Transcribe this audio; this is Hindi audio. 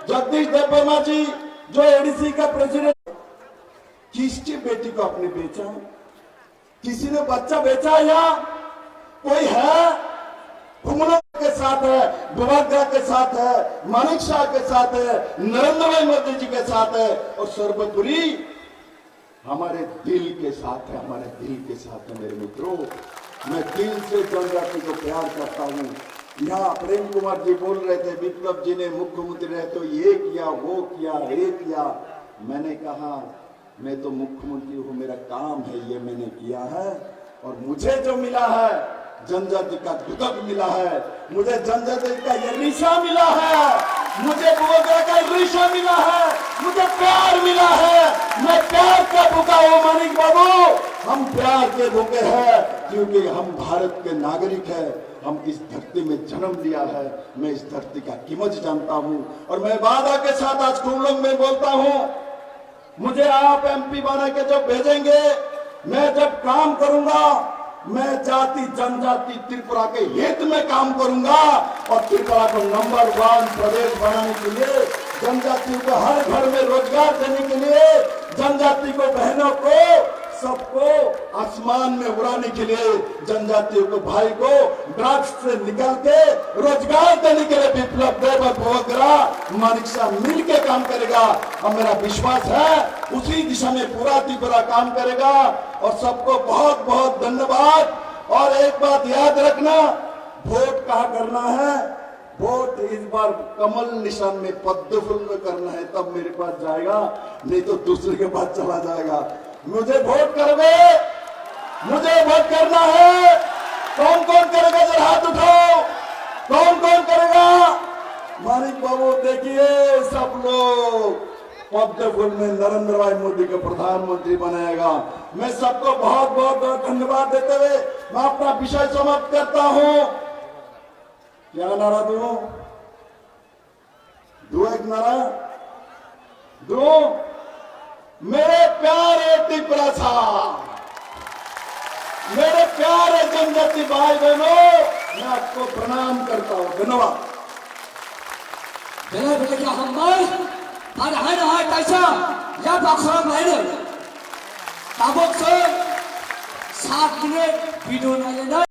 जगदीश देववर्मा जी जो एडीसी का प्रेसिडेंट, किसकी बेटी को आपने बेचा? किसी ने बच्चा बेचा या कोई है? कुमला के साथ है, बुवाग्रा के साथ है, मानिक शाह के साथ है, नरेंद्र भाई मोदी जी के साथ है, और सर्वोपरि हमारे दिल के साथ है, हमारे दिल के साथ है। मेरे मित्रों, मैं दिल से जनजाति को प्यार करता हूँ। यहाँ प्रेम कुमार जी बोल रहे थे, विप्लव जी ने मुख्यमंत्री रहे तो ये किया, वो किया, ये किया। मैंने कहा मैं तो मुख्यमंत्री हूँ, मेरा काम है, ये मैंने किया है। और मुझे जो मिला है, जनजाति का दुदक मिला है, मुझे जनजाति का ये रिशा मिला है, मुझे बुवाग्रा का रिशा मिला है, मुझे प्यार मिला है। मैं प्यार का भूखा हूँ मानिक बाबू, हम प्यार के भूखे हैं, क्योंकि हम भारत के नागरिक हैं। हम इस धरती में जन्म लिया है, मैं इस धरती का कीमत जानता हूँ। और मैं वादा के साथ आज कुमलंग में बोलता हूँ, मुझे आप एमपी बना के जब भेजेंगे, मैं जब काम करूंगा, मैं जाति जनजाति त्रिपुरा के हित में काम करूंगा। और त्रिपुरा को नंबर 1 प्रदेश बनाने के लिए, जनजातियों को हर घर में रोजगार देने के लिए, जनजाति को, बहनों को, सबको आसमान में उड़ाने के लिए, जनजातियों को, भाई को ड्रग्स से निकाल के रोजगार देने के लिए विप्लव देव और बुवाग्रा मानिक शाह मिलके काम करेगा। और मेरा विश्वास है उसी दिशा में पूरा त्रिपुरा काम करेगा। और सबको बहुत बहुत धन्यवाद। और एक बात याद रखना, वोट कहाँ करना है? वोट इस बार कमल निशान में, पद्म फूल में करना है, तब मेरे पास जाएगा, नहीं तो दूसरे के पास चला जाएगा। मुझे वोट करोगे? मुझे वोट करना है। कौन कौन करेगा? जरा हाथ उठाओ। कौन कौन करेगा? मानिक बाबू देखिए, सब लोग पद्म फूल में नरेंद्र भाई मोदी को प्रधानमंत्री बनाएगा। मैं सबको बहुत बहुत धन्यवाद देते हुए मैं अपना विषय समाप्त करता हूं। क्या नारा दूं? दो एक नारा दो। मेरे प्यारे त्रिपुरा साहब, मेरे प्यारे जनजाति भाई बहनों, मैं आपको प्रणाम करता हूं। धन्यवाद। सात मिनट वीडियो